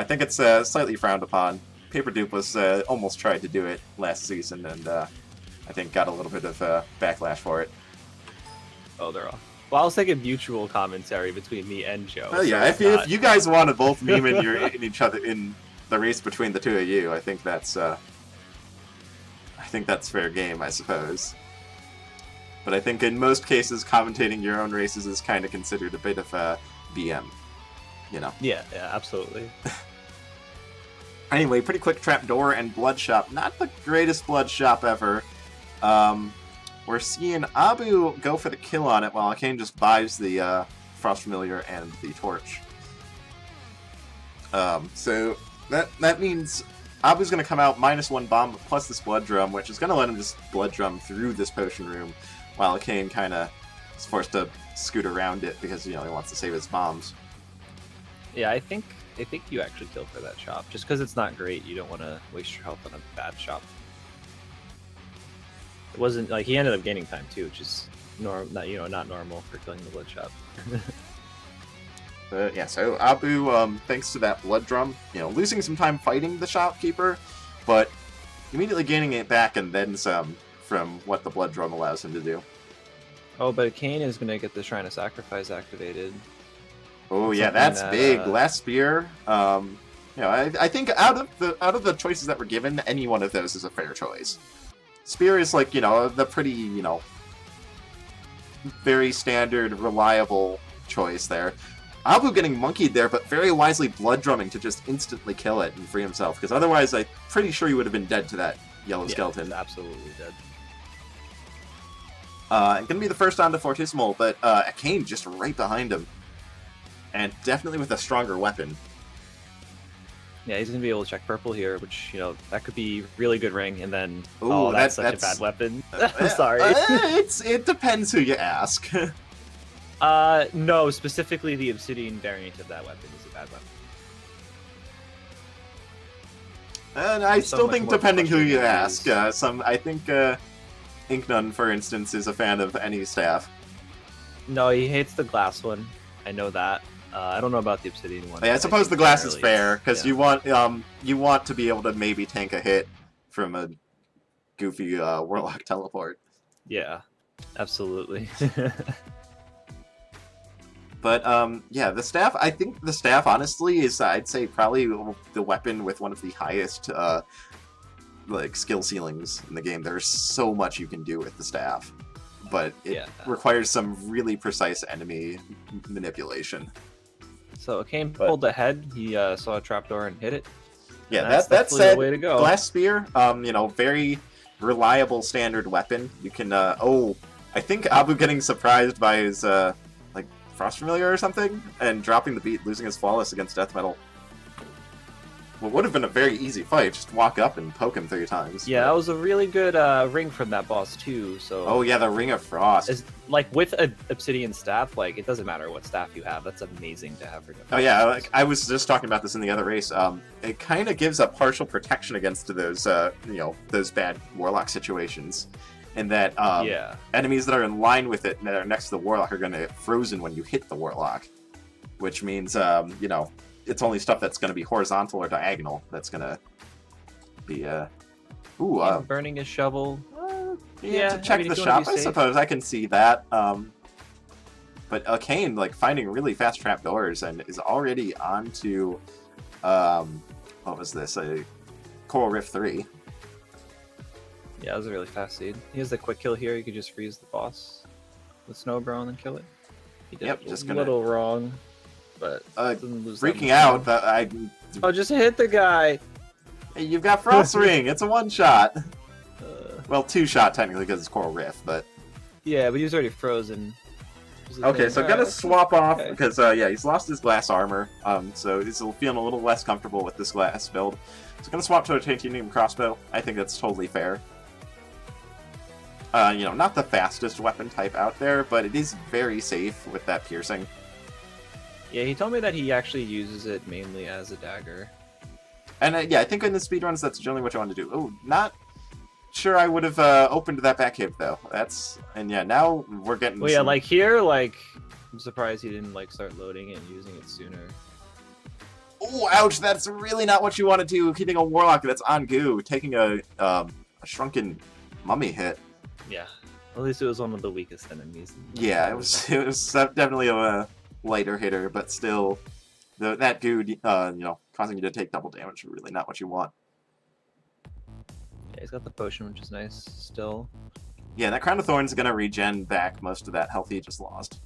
think it's slightly frowned upon. Paper Dupe was almost tried to do it last season, and I think got a little bit of backlash for it. Oh, they're off. Well, I was thinking mutual commentary between me and Joe. Oh yeah, if you guys want to both meme in each other in the race between the two of you, I think that's fair game, I suppose. But I think in most cases, commentating your own races is kind of considered a bit of a BM, you know. Yeah, absolutely. Anyway, pretty quick trapdoor and blood shop. Not the greatest blood shop ever. We're seeing Abu go for the kill on it while Echaen just buys the Frost Familiar and the torch. So that means Abu's going to come out -1 bomb plus this blood drum, which is going to let him just blood drum through this potion room, while Echaen kind of is forced to scoot around it because he wants to save his bombs. Yeah, I think you actually kill for that shop. Just because it's not great, you don't want to waste your health on a bad shop. It wasn't like he ended up gaining time too, which is not normal for killing the blood shop. But yeah, so Abu, thanks to that blood drum, losing some time fighting the shopkeeper, but immediately gaining it back and then some from what the blood drum allows him to do. Oh, but Echaen is going to get the Shrine of Sacrifice activated. Oh yeah, that's big. Last spear. I think out of the choices that were given, any one of those is a fair choice. Spear is like the pretty very standard, reliable choice there. Abu getting monkeyed there, but very wisely blood drumming to just instantly kill it and free himself, because otherwise I'm pretty sure he would have been dead to that yellow skeleton. Absolutely dead. Gonna be the first onto Fortissimo, but Echaen just right behind him. And definitely with a stronger weapon. Yeah, he's gonna be able to check purple here, which that could be really good ring, and then ooh, that's such a bad weapon. I'm sorry. It depends who you ask. No, specifically the obsidian variant of that weapon is a bad weapon. And I still think depending who you ask, I think Inknun, for instance, is a fan of any staff. No, he hates the glass one. I know that. I don't know about the obsidian one. Yeah, I suppose the glass is fair, because you want to be able to maybe tank a hit from a goofy warlock teleport. Yeah, absolutely. But yeah, the staff. I think the staff, honestly, is I'd say probably the weapon with one of the highest skill ceilings in the game. There's so much you can do with the staff, but it requires some really precise enemy manipulation. So Echaen pulled ahead. He saw a trapdoor and hit it. Yeah, that's the way to go. Glass spear, very reliable standard weapon. You can. I think Abu getting surprised by his Frost Familiar or something, and dropping the beat, losing his flawless against Death Metal. What would have been a very easy fight, just walk up and poke him 3 times. Yeah, that was a really good ring from that boss too. So. Oh yeah, the Ring of Frost. With an obsidian staff, it doesn't matter what staff you have. That's amazing to have. Oh yeah, I was just talking about this in the other race. It kind of gives a partial protection against those those bad warlock situations. And that enemies that are in line with it and that are next to the warlock are going to get frozen when you hit the warlock, which means it's only stuff that's going to be horizontal or diagonal that's going to be burning his shovel. To check the shop, I suppose I can see that. But Echaen finding really fast trapdoors and is already on to what was this? A Coral Rift 3. Yeah, it was a really fast seed. He has the quick kill here. You could just freeze the boss with Snowbro and then kill it. He did a little wrong, but freaking out. Just hit the guy. Hey, you've got Frost Ring. It's a 1-shot. Well, 2-shot technically because it's Coral Rift, but yeah, but he was already frozen. Okay, so gotta swap off because he's lost his glass armor, so he's feeling a little less comfortable with this glass build. So gonna swap to a titanium crossbow. I think that's totally fair. Not the fastest weapon type out there, but it is very safe with that piercing. Yeah, he told me that he actually uses it mainly as a dagger. And I think in the speedruns, that's generally what you want to do. Oh, not sure I would have opened that back cave, though. Now we're getting... Well, here, I'm surprised he didn't, start loading it and using it sooner. Oh, ouch! That's really not what you want to do. Keeping a Warlock that's on goo, taking a Shrunken Mummy hit. Yeah, at least it was one of the weakest enemies. Yeah, it was definitely a lighter hitter, but still, that goo, causing you to take double damage is really not what you want. Yeah, he's got the potion, which is nice still. Yeah, that Crown of Thorns is gonna regen back most of that health he just lost.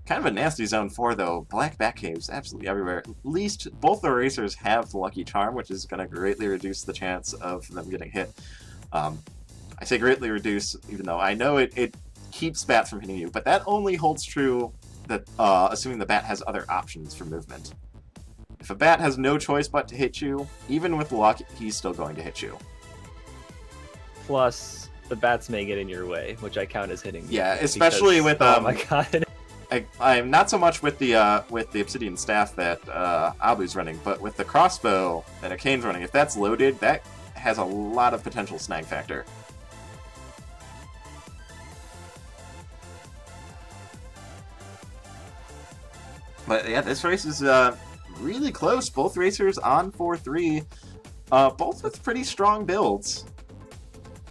Kind of a nasty zone 4, though. Black bat caves absolutely everywhere. At least both the racers have the Lucky Charm, which is going to greatly reduce the chance of them getting hit. I say greatly reduce, even though I know it keeps bats from hitting you, but that only holds true that assuming the bat has other options for movement. If a bat has no choice but to hit you, even with luck, he's still going to hit you. Plus, the bats may get in your way, which I count as hitting. Yeah, especially with oh my god. I'm not so much with the Obsidian Staff that Abu's running, but with the crossbow that Echaen's running. If that's loaded, that has a lot of potential snag factor. But yeah, this race is really close. Both racers on 4-3, both with pretty strong builds.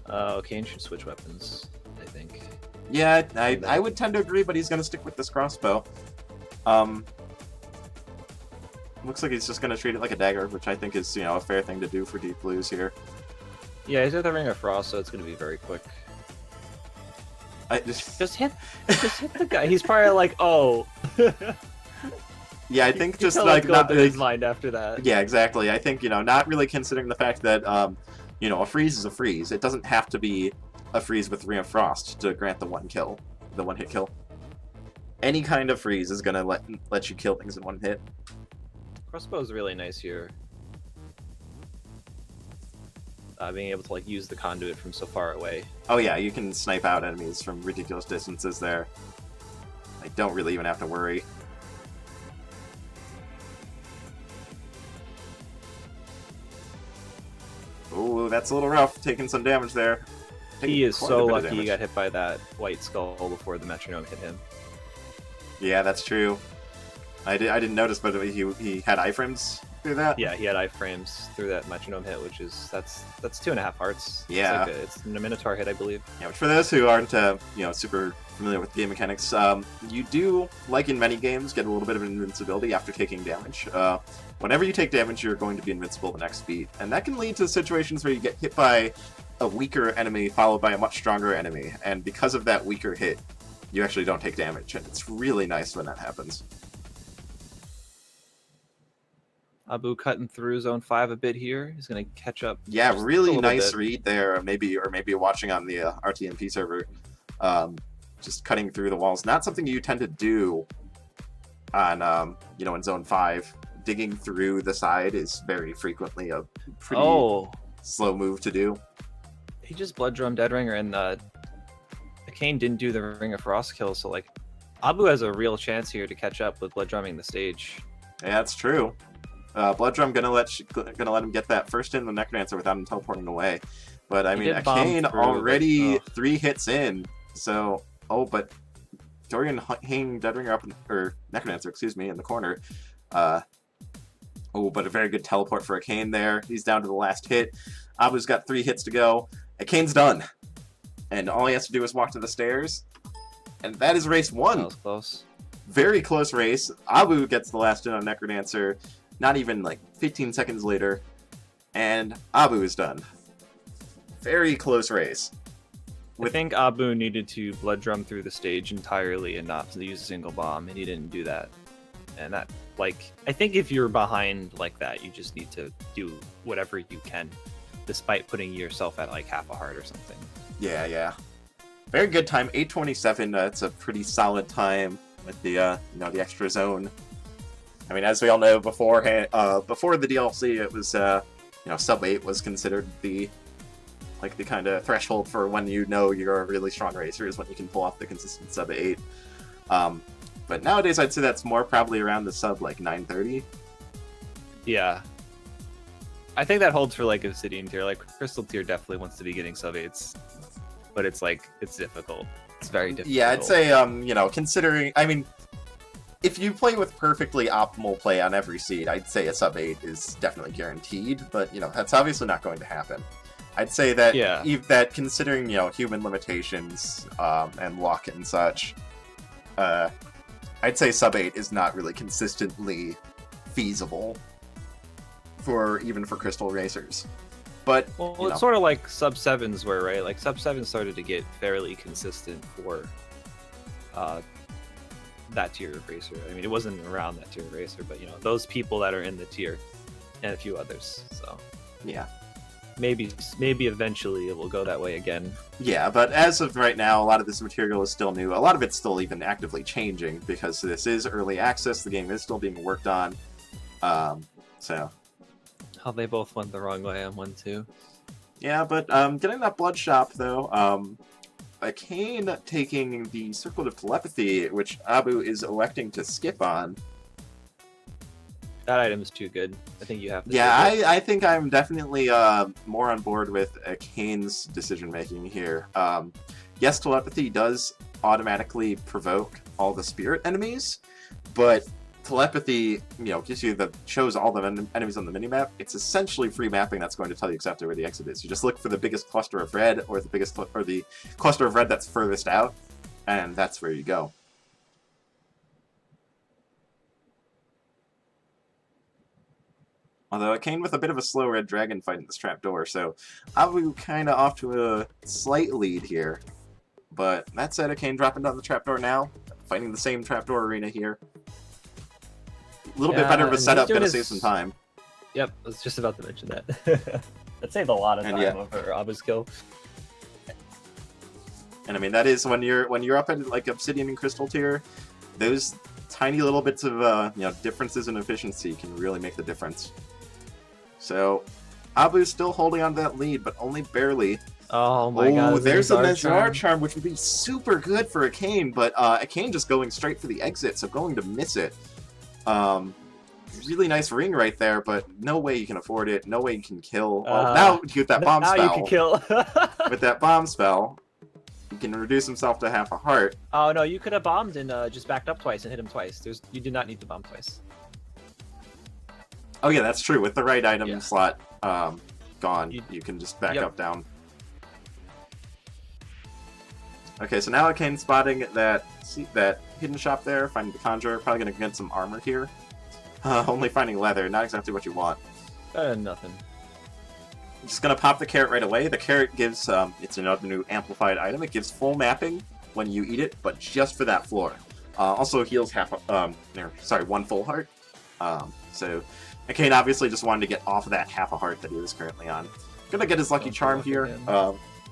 Echaen should switch weapons, I think. Yeah, I would tend to agree, but he's going to stick with this crossbow. Looks like he's just going to treat it like a dagger, which I think is, a fair thing to do for Deep Blues here. Yeah, he's got the Ring of Frost, so it's going to be very quick. Just hit the guy. He's probably like, oh. Yeah, I think just like not his mind after that. Yeah, exactly. I think not really considering the fact that a freeze is a freeze. It doesn't have to be a freeze with Ring of Frost to grant the one-hit kill. Any kind of freeze is gonna let you kill things in one hit. Crossbow is really nice here. Being able to use the conduit from so far away. Oh yeah, you can snipe out enemies from ridiculous distances there. I don't really even have to worry. Ooh, that's a little rough, taking some damage there. He is so lucky he got hit by that white skull before the metronome hit him. Yeah, that's true. I didn't notice, but he had iframes through that. Yeah, he had iframes through that metronome hit, which is that's 2.5 hearts. Yeah, it's a Minotaur hit, I believe. Yeah, which for those who aren't super familiar with game mechanics, you do, like in many games, get a little bit of invincibility after taking damage. Whenever you take damage, you're going to be invincible the next beat, and that can lead to situations where you get hit by a weaker enemy followed by a much stronger enemy, and because of that weaker hit, you actually don't take damage, and it's really nice when that happens. Abu cutting through zone 5 a bit here. He's going to catch up. Yeah, really nice read there. Maybe watching on the RTMP server, just cutting through the walls. Not something you tend to do on in zone 5. Digging through the side is very frequently a pretty slow move to do. He just blood drummed Deadringer, and Echaen didn't do the Ring of Frost kill, so Abu has a real chance here to catch up with blood drumming the stage. Yeah, that's true. Blood Drum gonna let him get that first in the Necrodancer without him teleporting away. But I mean, Echaen already 3 hits in. So but Dorian hanging Deadringer up or Necrodancer, excuse me, in the corner. But a very good teleport for Echaen there. He's down to the last hit. Abu's got 3 hits to go. Echaen's done, and all he has to do is walk to the stairs, and that is race 1. That was close. Very close race. Abu gets the last hit on Necrodancer. Not even 15 seconds later, and Abu is done. Very close race. I think Abu needed to blood drum through the stage entirely and not to use a single bomb, and he didn't do that. And that, I think if you're behind like that, you just need to do whatever you can, despite putting yourself at half a heart or something. Yeah. Very good time, 8:27. It's a pretty solid time with the the extra zone. I mean, as we all know, before the DLC, it was sub 8 was considered the kind of threshold for when you're a really strong racer is when you can pull off the consistent sub 8. But nowadays, I'd say that's more probably around the sub 930. Yeah, I think that holds for Obsidian tier. Crystal tier definitely wants to be getting sub 8s, but it's it's difficult. It's very difficult. Yeah, I'd say considering, I mean, if you play with perfectly optimal play on every seed, I'd say a sub 8 is definitely guaranteed, but, that's obviously not going to happen. I'd say that, that considering, human limitations and luck and such, I'd say sub 8 is not really consistently feasible even for Crystal Racers. But, it's sort of like sub 7s were, right? Like, sub 7 started to get fairly consistent for that tier of racer. I mean, it wasn't around that tier of racer, but those people that are in the tier and a few others. So yeah, maybe eventually it will go that way again. Yeah, but as of right now, a lot of this material is still new. A lot of it's still even actively changing because this is early access. The game is still being worked on. So how they both went the wrong way on 1-2. Yeah, but getting that blood shop though. Echaen taking the Circle of Telepathy, which Abu is electing to skip on. That item is too good. I think you have to. Yeah, I think I'm definitely more on board with Echaen's decision-making here. Yes, Telepathy does automatically provoke all the spirit enemies, but Telepathy, shows all the enemies on the minimap. It's essentially free mapping that's going to tell you exactly where the exit is. You just look for the biggest cluster of red, or the cluster of red that's furthest out, and that's where you go. Although Echaen with a bit of a slow red dragon fight in this trapdoor, so Abu kind of off to a slight lead here. But that said, Echaen dropping down the trapdoor now, fighting the same trapdoor arena here. A little bit better of a setup, gonna save some time. Yep, I was just about to mention that. That saved a lot of time over Abu's kill. And I mean, that is when you're up at like Obsidian and Crystal tier, those tiny little bits of differences in efficiency can really make the difference. So Abu's still holding on to that lead, but only barely. Oh my god! There's a Mezar charm, which would be super good for Echaen, but Echaen just going straight for the exit, so going to miss it. Really nice ring right there, but no way you can afford it. No way you can kill. Well, now with that bomb spell. Now you can kill. With that bomb spell, he can reduce himself to half a heart. Oh no, you could have bombed and just backed up twice and hit him twice. You did not need to bomb twice. Oh yeah, that's true. With the right item slot gone, you can just back up down. Okay, so now Echaen spotting that hidden shop there, finding the Conjurer, probably going to get some armor here. Only finding leather, not exactly what you want. Nothing. Just going to pop the carrot right away. The carrot gives, it's another new amplified item. It gives full mapping when you eat it, but just for that floor. Also heals one full heart. So Echaen obviously just wanted to get off of that half a heart that he was currently on. Going to get his Lucky Charm here.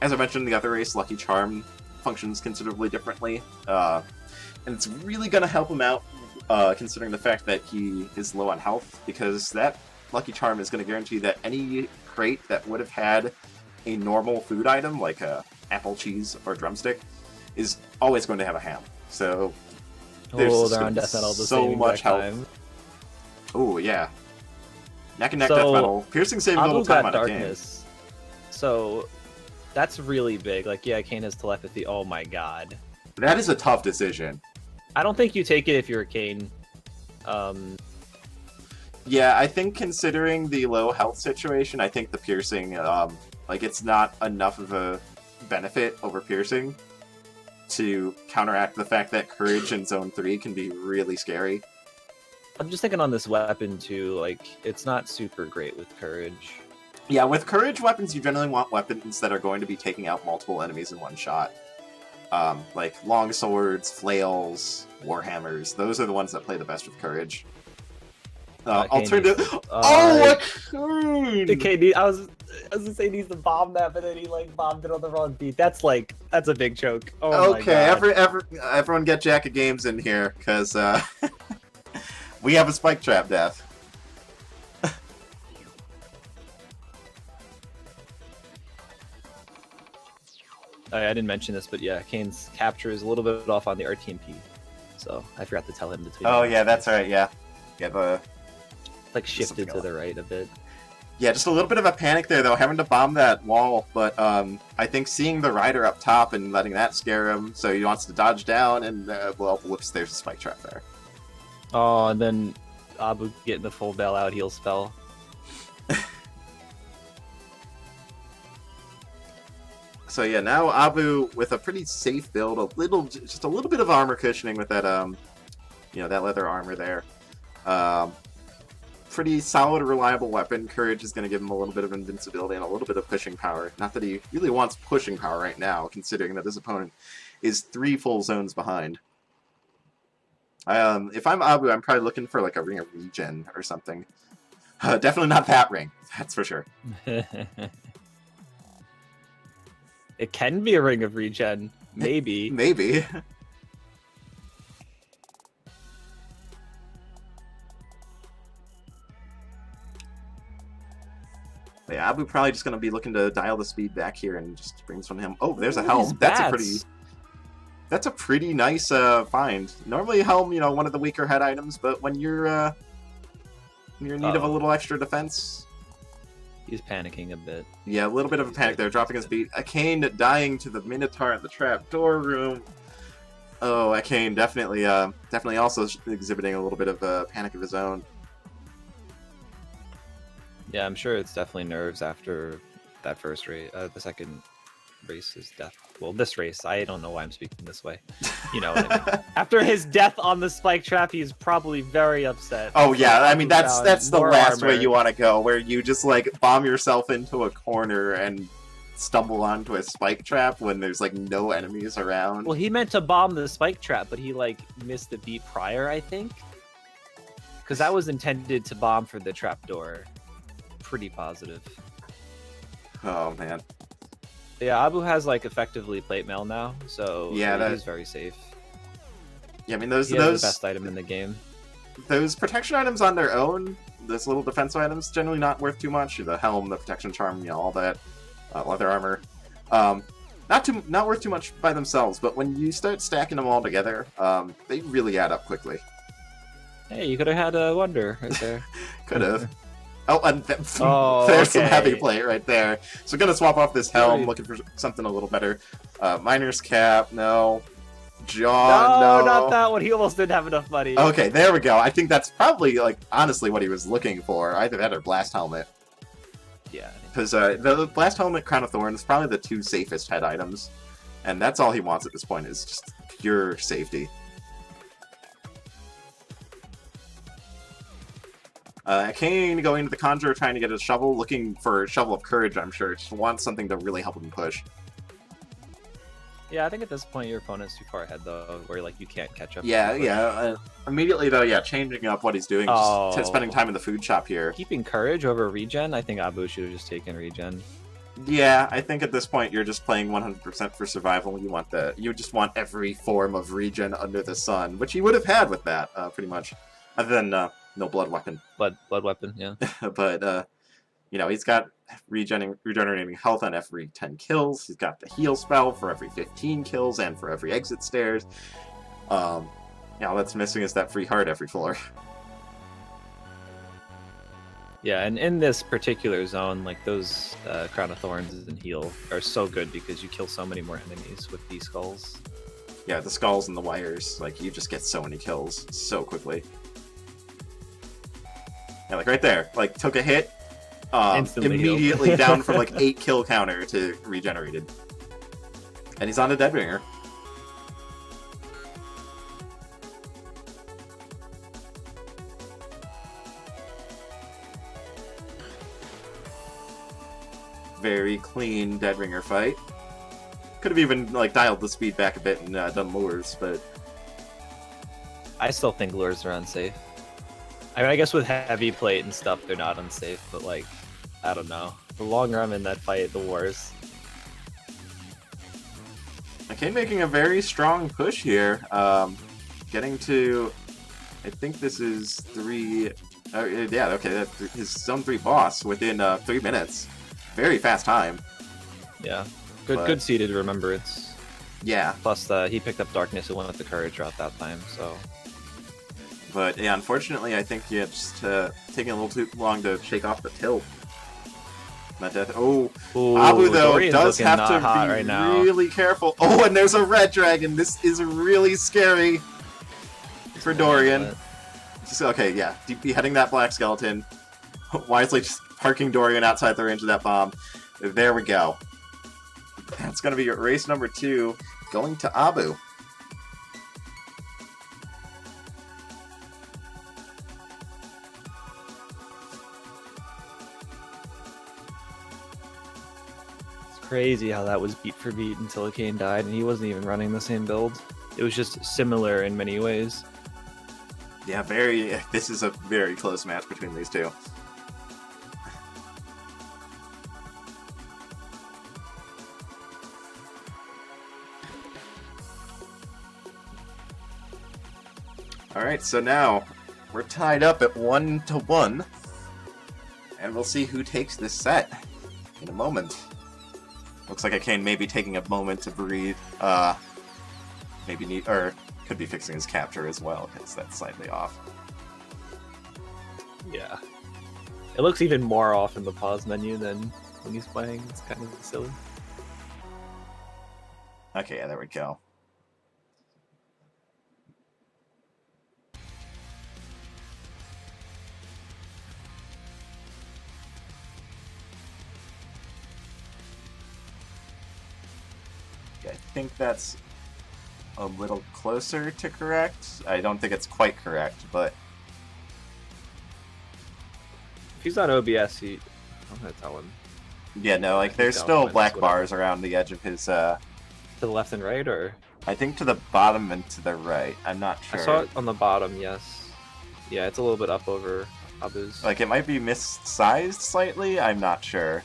As I mentioned in the other race, Lucky Charm functions considerably differently, and it's really going to help him out considering the fact that he is low on health, because that Lucky Charm is going to guarantee that any crate that would have had a normal food item like apple, cheese, or drumstick is always going to have a ham. So there's they're on death metal the so same much health. Time. Oh yeah, neck and neck death metal, piercing saving a little time on darkness. So that's really big. Like, yeah, Echaen has telepathy. Oh my god. That is a tough decision. I don't think you take it if you're Echaen. Yeah, I think considering the low health situation, I think the piercing, it's not enough of a benefit over piercing to counteract the fact that courage in Zone 3 can be really scary. I'm just thinking on this weapon too, like, it's not super great with courage. Yeah, with courage weapons, you generally want weapons that are going to be taking out multiple enemies in one shot. Like long swords, flails, warhammers. Those are the ones that play the best with courage. Alternative. Echaen, I was gonna say he needs to bomb that, but then he bombed it on the wrong beat. That's a big choke. Oh okay, my god. Everyone get Jack of Games in here, because we have a spike trap death. I didn't mention this, but yeah, Kane's capture is a little bit off on the RTMP, so I forgot to tell him between. Oh yeah, that's right. Yeah, shifted to the right a bit. Yeah, just a little bit of a panic there though, having to bomb that wall. But I think seeing the rider up top and letting that scare him, so he wants to dodge down, and whoops, there's a spike trap there. Oh, and then Abu getting the full bailout heal spell. So yeah, now Abu with a pretty safe build, just a little bit of armor cushioning with that that leather armor there. Pretty solid, reliable weapon. Courage is going to give him a little bit of invincibility and a little bit of pushing power. Not that he really wants pushing power right now, considering that his opponent is 3 full zones behind. If I'm Abu, I'm probably looking for like a ring of regen or something. Definitely not that ring, that's for sure. It can be a ring of regen, maybe. Maybe. Yeah, Abu probably just going to be looking to dial the speed back here and just brings from him. Oh, there's a helm. That's a pretty nice find. Normally helm, one of the weaker head items, but when you're in need of a little extra defense. He's panicking a bit. Yeah, a little bit of a panic there, dropping his beat. Echaen dying to the Minotaur at the trapdoor room. Oh, Echaen definitely also exhibiting a little bit of a panic of his own. Yeah, I'm sure it's definitely nerves after that first race. The second race is death. Well, this race, I don't know why I'm speaking this way. You know what I mean. After his death on the spike trap, he's probably very upset. Oh yeah, I mean that's the last way you want to go, where you just like bomb yourself into a corner and stumble onto a spike trap when there's like no enemies around. Well, he meant to bomb the spike trap, but he like missed the beat prior, I think, because that was intended to bomb for the trapdoor. Pretty positive. Oh man. Yeah, Abu has like effectively plate mail now, so yeah, he's very safe. Yeah, I mean those the best item in the game. Those protection items on their own, those little defense items, generally not worth too much. The helm, the protection charm, all that, leather armor, not worth too much by themselves. But when you start stacking them all together, they really add up quickly. Hey, you could have had a wonder right there. Could have. Oh, and there's some heavy plate right there. So gonna swap off this helm, looking for something a little better. Miner's cap, no. Jaw, no. Not that one. He almost didn't have enough money. Okay, there we go. I think that's probably, like, honestly what he was looking for. Either that or Blast Helmet. Yeah. Because the Blast Helmet, Crown of Thorns, probably the 2 safest head items. And that's all he wants at this point, is just pure safety. Echaen going to the Conjurer, trying to get a shovel, looking for a Shovel of Courage, I'm sure. Just wants something to really help him push. Yeah, I think at this point your opponent's too far ahead, though, where like you can't catch up. Yeah. Immediately, though, changing up what he's doing, just spending time in the food shop here. Keeping Courage over regen? I think Abu should have just taken regen. Yeah, I think at this point you're just playing 100% for survival. You just want every form of regen under the sun, which he would have had with that, pretty much. Other than no blood weapon. Blood weapon, yeah. But he's got regenerating health on every 10 kills. He's got the heal spell for every 15 kills and for every exit stairs. That's missing is that free heart every floor. Yeah, and in this particular zone, like those Crown of Thorns and heal are so good because you kill so many more enemies with these skulls. Yeah, the skulls and the wires, like you just get so many kills so quickly. Yeah, like right there, like took a hit, immediately down from like 8 kill counter to regenerated. And he's on a Deadbringer. Very clean Deadbringer fight. Could have even like dialed the speed back a bit and done lures, but I still think lures are unsafe. I mean, I guess with heavy plate and stuff, they're not unsafe, but like, I don't know. The longer I'm in that fight, the worse. Okay, making a very strong push here. Getting to, I think this is 3. Yeah, okay, that's his zone 3 boss within 3 minutes. Very fast time. Yeah, good seeded remembrance. Yeah. Plus, he picked up darkness and went with the courage route that time, so. But yeah, unfortunately, I think it's taking a little too long to shake off the tilt. Not death. Oh, Abu though Dorian's does have to be right now. really careful. Oh, and there's a red dragon. This is really scary for Dorian. Just, okay, yeah. Beheading that black skeleton. Wisely just parking Dorian outside the range of that bomb. There we go. That's going to be race number 2, going to Abu. Crazy how that was beat for beat until Echaen died, and he wasn't even running the same build. It was just similar in many ways. Yeah, this is a very close match between these two. Alright, so now we're tied up at 1-1, and we'll see who takes this set in a moment. Looks like Echaen may be taking a moment to breathe. Could be fixing his capture as well, because that's slightly off. Yeah. It looks even more off in the pause menu than when he's playing. It's kind of silly. Okay, yeah, there we go. I think that's a little closer to correct. I don't think it's quite correct, but... If he's on OBS, I'm gonna tell him. Yeah, no, like, there's still black bars around the edge of his, To the left and right, or? I think to the bottom and to the right. I'm not sure. I saw it on the bottom, yes. Yeah, it's a little bit up over Abu's. Like, it might be missized slightly? I'm not sure.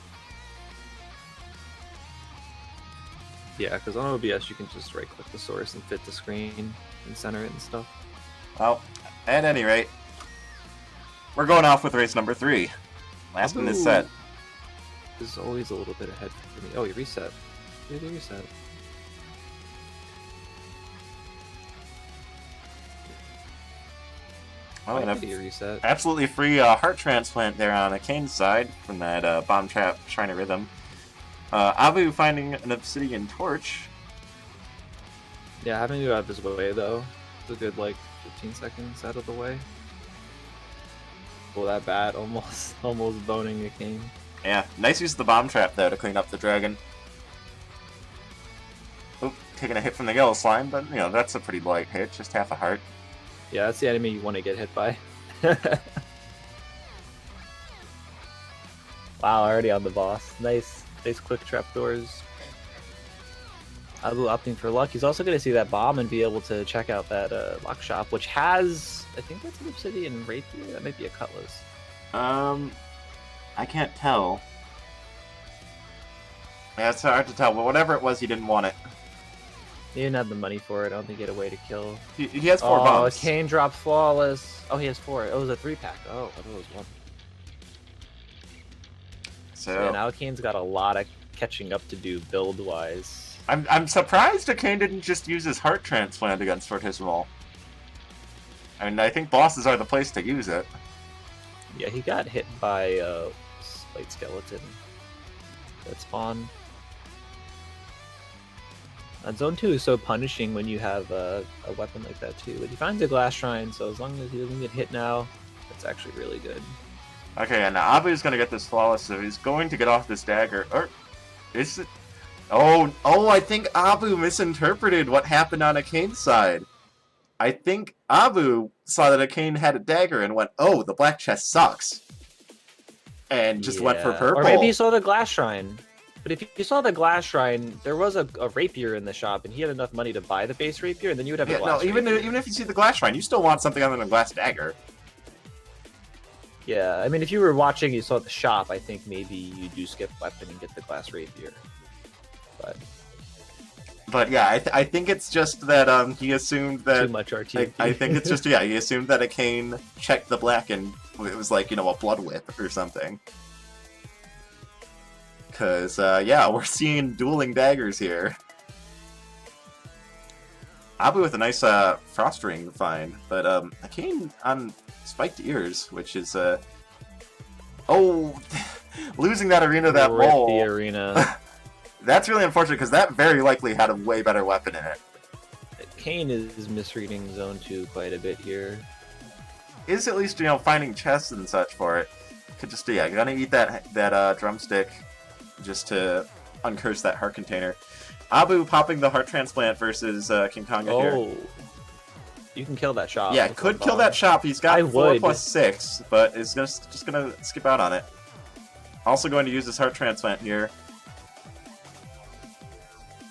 Yeah, because on OBS you can just right-click the source and fit the screen and center it and stuff. Well, at any rate, we're going off with race number 3. Last in this set. This is always a little bit ahead for me. Oh, he reset. Yeah, he reset. Oh, and he reset. Absolutely free heart transplant there on Echaen's side from that bomb trap Shrine of Rhythm. Abu finding an obsidian torch. Yeah, having to go out of his way though. It's a good like 15 seconds out of the way. Oh, that bat almost boning Echaen. Yeah, nice use of the bomb trap though to clean up the dragon. Oop, taking a hit from the yellow slime, but you know that's a pretty light hit, just half a heart. Yeah, that's the enemy you want to get hit by. Wow, already on the boss. Nice quick trapdoors. Abu opting for luck. He's also going to see that bomb and be able to check out that lock shop, which has, I think that's an obsidian rapier. That might be a cutlass. I can't tell. Yeah, it's hard to tell, but whatever it was, he didn't want it. He didn't have the money for it. I don't think he had a way to kill. He has 4 bombs. Oh, Echaen dropped flawless. Oh, he has 4. Oh, it was a 3-pack. Oh, I thought it was 1. So yeah, now Echaen's got a lot of catching up to do build-wise. I'm surprised Echaen didn't just use his heart transplant against Fortissimo. I mean, I think bosses are the place to use it. Yeah, he got hit by a Spite Skeleton that spawned. Zone 2 is so punishing when you have a weapon like that too. But he finds a glass shrine, so as long as he doesn't get hit now, that's actually really good. Okay, and now Abu's gonna get this flawless, so he's going to get off this dagger. Or is it? Oh, I think Abu misinterpreted what happened on Echaen's side. I think Abu saw that Echaen had a dagger and went, "Oh, the black chest sucks," and just went for purple. Or maybe he saw the glass shrine. But if you saw the glass shrine, there was a rapier in the shop, and he had enough money to buy the base rapier, and then you would have a glass rapier. Even if you see the glass shrine, you still want something other than a glass dagger. Yeah, I mean, if you were watching, you saw the shop, I think maybe you do skip weapon and get the glass rapier. But yeah, I think it's just that he assumed that... Too much RT. I think it's just, yeah, he assumed that Echaen checked the black and it was like, you know, a blood whip or something. Because, yeah, we're seeing dueling daggers here. Abu with a nice frost ring find, but Echaen on spiked ears, which is losing that arena, that roll. The arena. That's really unfortunate because that very likely had a way better weapon in it. Echaen is misreading Zone 2 quite a bit here. is at least, finding chests and such for it. Could just, gonna eat that drumstick just to uncurse that heart container. Abu popping the heart transplant versus King Konga here. You can kill that shop. Yeah, could kill that shop. He's got 4+6, but is just gonna skip out on it. Also going to use his heart transplant here.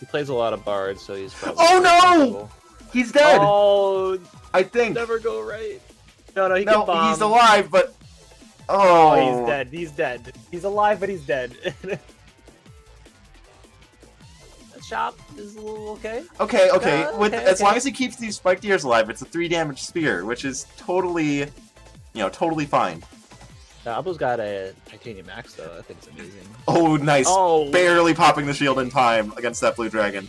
He plays a lot of bards, so he's probably... Oh no! He's dead! Oh! I think. Never go right. No, he can bomb. He's alive, but... Oh, he's dead. He's dead. He's alive, but he's dead. That shop is a little okay. Okay. As long as he keeps these spiked ears alive, it's a 3 damage spear, which is totally, totally fine. Abu's got a titanium axe, though. I think it's amazing. Oh, nice. Oh. Barely popping the shield in time against that blue dragon.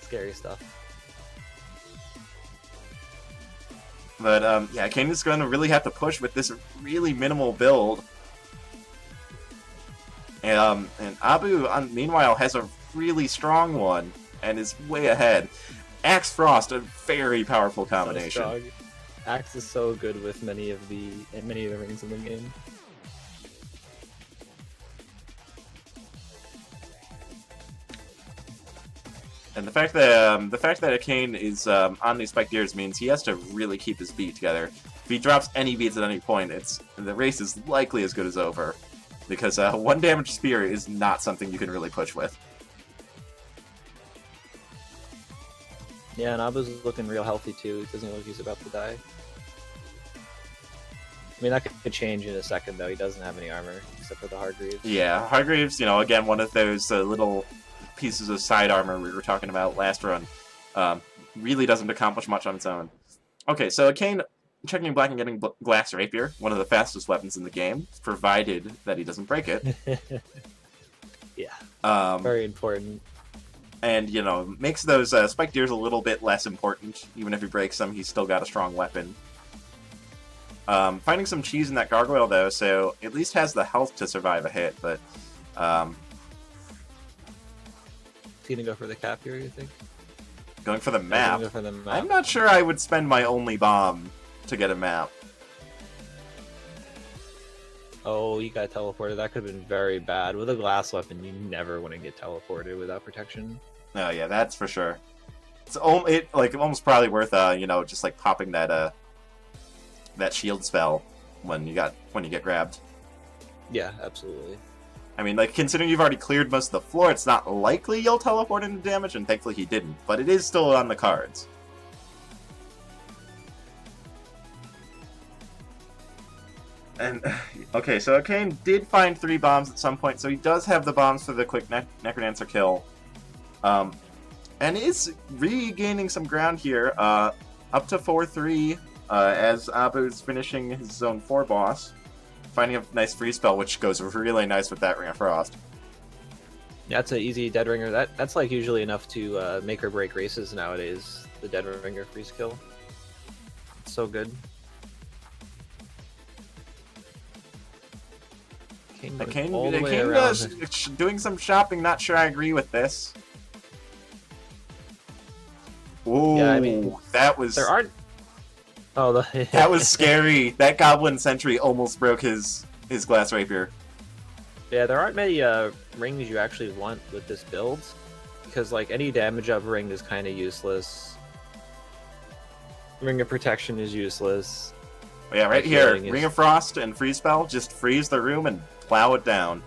Scary stuff. But, Echaen is going to really have to push with this really minimal build. And Abu, meanwhile, has a really strong one and is way ahead. Axe Frost, a very powerful combination. So Axe is so good with many of the rings in the game. And the fact that Echaen is on these spiked ears means he has to really keep his beat together. If he drops any beats at any point, the race is likely as good as over, because 1 damage spear is not something you can really push with. Yeah, and Abu's looking real healthy too. He doesn't look like he's about to die. I mean, that could change in a second, though. He doesn't have any armor, except for the Hargreaves. Yeah, Hargreaves, again, one of those little pieces of side armor we were talking about last run, really doesn't accomplish much on its own. Okay, so Echaen checking black and getting glass rapier, one of the fastest weapons in the game, provided that he doesn't break it. Yeah, very important. And, makes those spiked ears a little bit less important. Even if he breaks them, he's still got a strong weapon. Finding some cheese in that gargoyle, though, so at least has the health to survive a hit, but... Is he gonna go for the cap here, you think? Going for the map? I'm not sure I would spend my only bomb to get a map. Oh, you got teleported. That could have been very bad. With a glass weapon, you never want to get teleported without protection. Oh yeah, that's for sure. It's almost probably worth just like popping that shield spell when you get grabbed. Yeah, absolutely. I mean, considering you've already cleared most of the floor, it's not likely you'll teleport into damage, and thankfully he didn't. But it is still on the cards. And, okay, so Echaen did find 3 bombs at some point, so he does have the bombs for the quick Necrodancer kill. And is regaining some ground here, up to 4-3, as Abu's finishing his Zone 4 boss. Finding a nice free spell, which goes really nice with that Ring of Frost. Yeah, that's an easy Dead Ringer. That's usually enough to make or break races nowadays. The Dead Ringer freeze kill. It's so good. Echaen doing some shopping. Not sure I agree with this. Ooh, yeah, I mean, that was. There aren't. Oh, that was scary. That Goblin Sentry almost broke his glass rapier. Yeah, there aren't many rings you actually want with this build, because any damage up ring is kind of useless. Ring of Protection is useless. Oh, yeah, right here, Ring of Frost and Freeze Spell, just freeze the room and plow it down.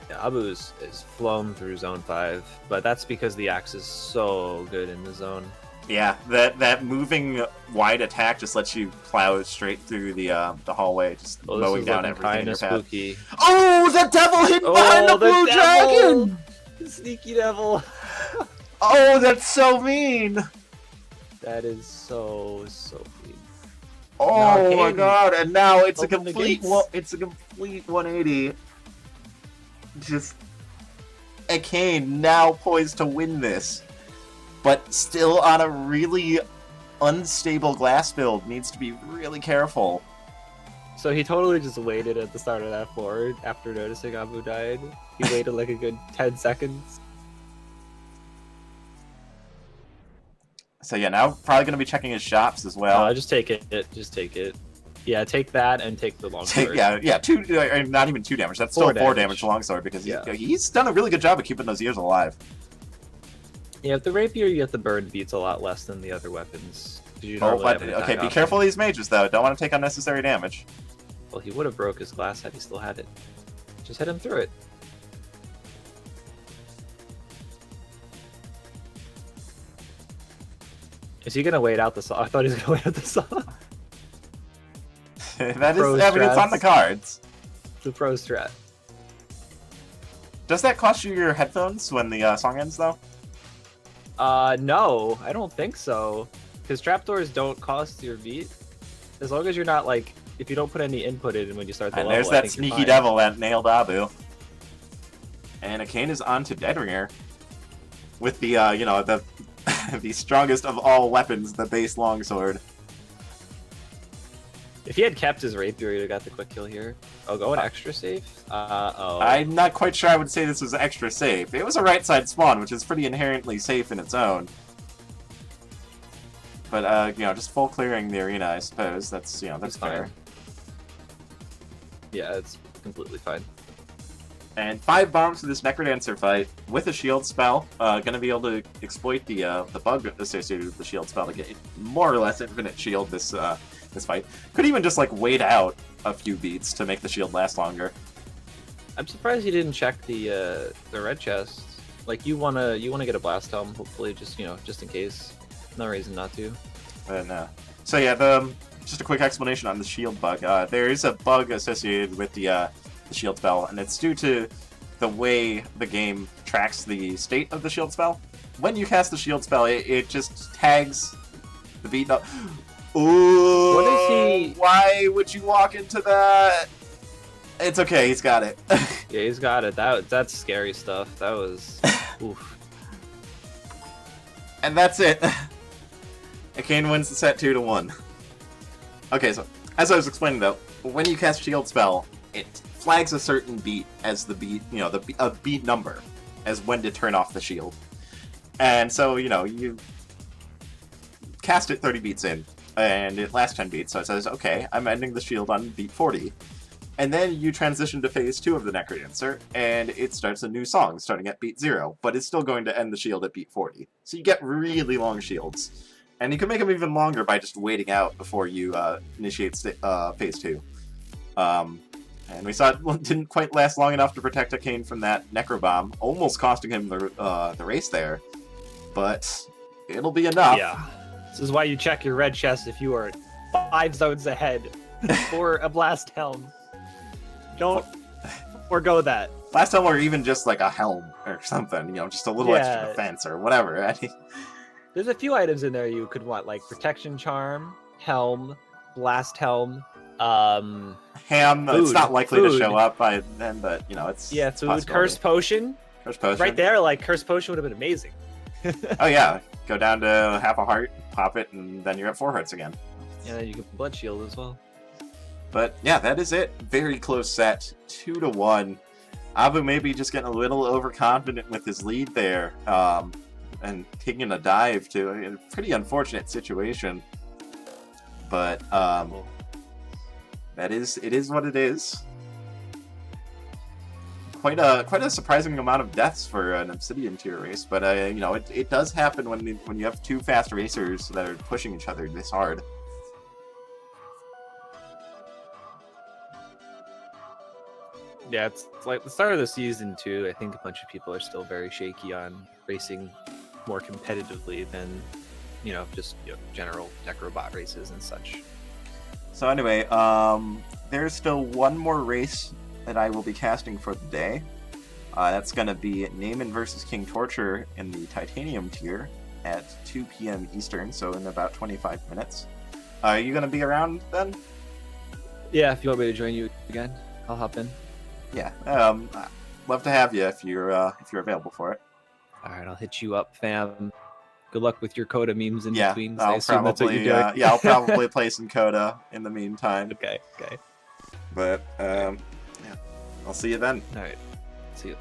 Yeah, Abu is flown through Zone 5, but that's because the axe is so good in the zone. Yeah, that moving wide attack just lets you plow straight through the hallway, just mowing down everything in your path. Spooky. Oh, the devil hidden behind the blue dragon! The sneaky devil. Oh, that's so mean. That is so mean. Oh my god! And now it's a complete 180. Just Echaen now poised to win this, but still on a really unstable glass build. Needs to be really careful. So he totally just waited at the start of that floor after noticing Abu died. He waited like a good 10 seconds. So yeah, now probably gonna be checking his shops as well. Just take it. Just take it. Yeah, take that and take the longsword. Yeah, not even 2 damage. That's still 4 damage to longsword because he's done a really good job of keeping those ears alive. Yeah, with the rapier, you get the burn beats a lot less than the other weapons. Okay, be careful of these mages though. Don't want to take unnecessary damage. Well, he would have broke his glass had he still had it. Just hit him through it. Is he gonna wait out the saw? I thought he was gonna wait out the saw. That is, I mean, it's on the cards. It's a pro strat. Does that cost you your headphones when the song ends, though? No, I don't think so. Because trapdoors don't cost your beat. As long as you're not, like, if you don't put any input in when you start the level, there's that sneaky devil that nailed Abu. And Echaen is on to Deadringer. With the, the strongest of all weapons, the base longsword. If he had kept his rapier, he would have got the quick kill here. Oh, going extra safe? I'm not quite sure I would say this was extra safe. It was a right side spawn, which is pretty inherently safe in its own. But, just full clearing the arena, I suppose. That's fair. Fine. Yeah, it's completely fine. And 5 bombs for this Necrodancer fight with a shield spell. Gonna be able to exploit the bug associated with the shield spell to get more or less infinite shield this fight. Could even just wait out a few beats to make the shield last longer. I'm surprised you didn't check the red chest. Like you wanna get a blast helm, hopefully, just in case. No reason not to. So yeah, just a quick explanation on the shield bug. There is a bug associated with the shield spell, and it's due to the way the game tracks the state of the shield spell. When you cast the shield spell, it just tags the beat up. Ooh, what is he? Why would you walk into that? It's okay, he's got it. Yeah, he's got it. That's scary stuff. That was oof. And that's it. Echaen wins the set 2-1. Okay, so as I was explaining though, when you cast shield spell, it flags a certain beat as the beat, a beat number as when to turn off the shield. And so, you cast it 30 beats in, and it lasts 10 beats, so it says, okay, I'm ending the shield on beat 40. And then you transition to phase 2 of the Necrodancer, and it starts a new song, starting at beat 0, but it's still going to end the shield at beat 40. So you get really long shields. And you can make them even longer by just waiting out before you initiate phase 2. And we saw it didn't quite last long enough to protect Echaen from that Necro Bomb, almost costing him the race there. But it'll be enough. Yeah. This is why you check your red chest if you are 5 zones ahead for a blast helm. Don't forgo that. Blast helm, or even just like a helm or something, just a little extra defense or whatever. There's a few items in there you could want, like protection charm, helm, blast helm, ham. Food. It's not likely to show up by then, but it's food. Curse potion. Curse potion. Right there, curse potion would have been amazing. Oh yeah, go down to half a heart, pop it, and then you're at 4 hearts again. Yeah, you can blood shield as well. But yeah, that is it. Very close set, 2-1. Abu maybe just getting a little overconfident with his lead there, and taking a dive to a pretty unfortunate situation. But it is what it is. Quite a surprising amount of deaths for an Obsidian tier race, but it does happen when you have 2 fast racers that are pushing each other this hard. Yeah, it's like the start of the season too. I think a bunch of people are still very shaky on racing more competitively than just general Necrobot races and such. So anyway, there's still one more race that I will be casting for the day. That's going to be Naaman versus King Torture in the Titanium tier at 2 p.m. Eastern, so in about 25 minutes. Are you going to be around then? Yeah, if you want me to join you again, I'll hop in. Yeah, love to have you if you're available for it. All right, I'll hit you up, fam. Good luck with your Coda memes in between. I assume that's what you're doing. I'll probably play some Coda in the meantime. Okay. But yeah, I'll see you then. All right, see you.